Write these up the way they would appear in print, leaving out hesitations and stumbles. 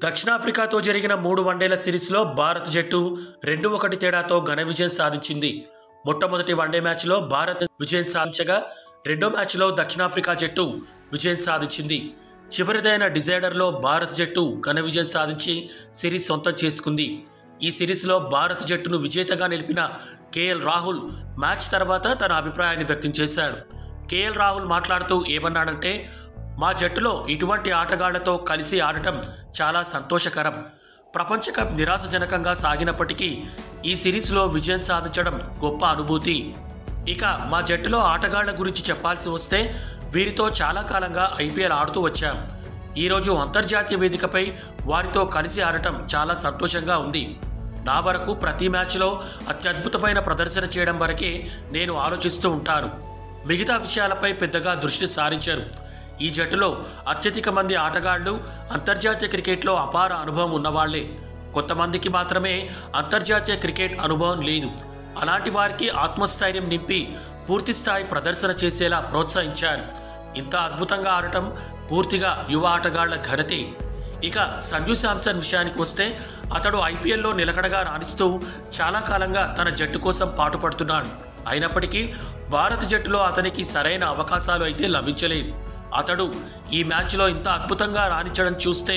దక్షిణాఫ్రికాతో జరిగిన 3 వన్డేల సిరీస్లో భారత్ జట్టు 2-1 తేడాతో ఘన విజయం సాధించింది. మొట్టమొదటి వన్డే మ్యాచ్లో భారత్ విజయం సాధించగా రెండో మ్యాచ్లో దక్షిణాఫ్రికా జట్టు విజయం సాధించింది. చివరిదైన డిజైడర్లో భారత్ జట్టు ఘన విజయం సాధించి సిరీస్ సొంతం చేసుకుంది. ఈ సిరీస్లో భారత్ జట్టును విజేతగా నిలిపిన కేఎల్ రాహుల్ మ్యాచ్ తర్వాత తన అభిప్రాయాన్ని వ్యక్తం చేశాడు. కేఎల్ రాహుల్ మాట్లాడుతూ ఏమన్నాడంటే, మా జట్టులో ఇటువంటి ఆటగాళ్లతో కలిసి ఆడటం చాలా సంతోషకరం. ప్రపంచ కప్ నిరాశజనకంగా సాగినప్పటికీ ఈ సిరీస్లో విజయం సాధించడం గొప్ప అనుభూతి. ఇక మా జట్టులో ఆటగాళ్ల గురించి చెప్పాల్సి వస్తే వీరితో చాలా కాలంగా ఐపీఎల్ ఆడుతూ వచ్చాం. ఈరోజు అంతర్జాతీయ వేదికపై వారితో కలిసి ఆడటం చాలా సంతోషంగా ఉంది. నా వరకు ప్రతి మ్యాచ్లో అత్యద్భుతమైన ప్రదర్శన చేయడం వరకే నేను ఆలోచిస్తూ ఉంటాను. మిగతా విషయాలపై పెద్దగా దృష్టి సారించారు. ఈ జట్టులో అత్యధిక మంది ఆటగాళ్లు అంతర్జాతీయ క్రికెట్లో అపార అనుభవం ఉన్నవాళ్లే. కొంతమందికి మాత్రమే అంతర్జాతీయ క్రికెట్ అనుభవం లేదు. అలాంటి వారికి ఆత్మస్థైర్యం నింపి పూర్తిస్థాయి ప్రదర్శన చేసేలా ప్రోత్సహించారు. ఇంత అద్భుతంగా ఆడటం పూర్తిగా యువ ఆటగాళ్ల ఘనతే. ఇక సంజు శాంసన్ విషయానికి వస్తే అతడు ఐపీఎల్లో నిలకడగా రాణిస్తూ చాలా కాలంగా తన జట్టు కోసం పాటుపడుతున్నాడు. అయినప్పటికీ భారత జట్టులో అతనికి సరైన అవకాశాలు అయితే లభించలేదు. అతడు ఈ మ్యాచ్లో ఇంత అద్భుతంగా రాణించడం చూస్తే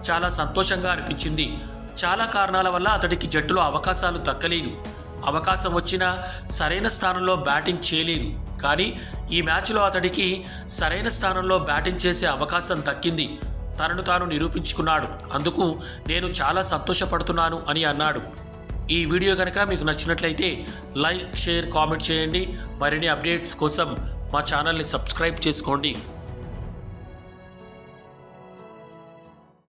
చాలా సంతోషంగా అనిపించింది. చాలా కారణాల వల్ల అతడికి జట్టులో అవకాశాలు దక్కలేదు. అవకాశం వచ్చినా సరైన స్థానంలో బ్యాటింగ్ చేయలేదు. కానీ ఈ మ్యాచ్లో అతడికి సరైన స్థానంలో బ్యాటింగ్ చేసే అవకాశం దక్కింది. తనను తాను నిరూపించుకున్నాడు. అందుకు నేను చాలా సంతోషపడుతున్నాను అని అన్నాడు. ఈ వీడియో కనుక మీకు నచ్చినట్లయితే లైక్, షేర్, కామెంట్ చేయండి. మరిన్ని అప్డేట్స్ కోసం మా ఛానల్ని సబ్స్క్రైబ్ చేసుకోండి.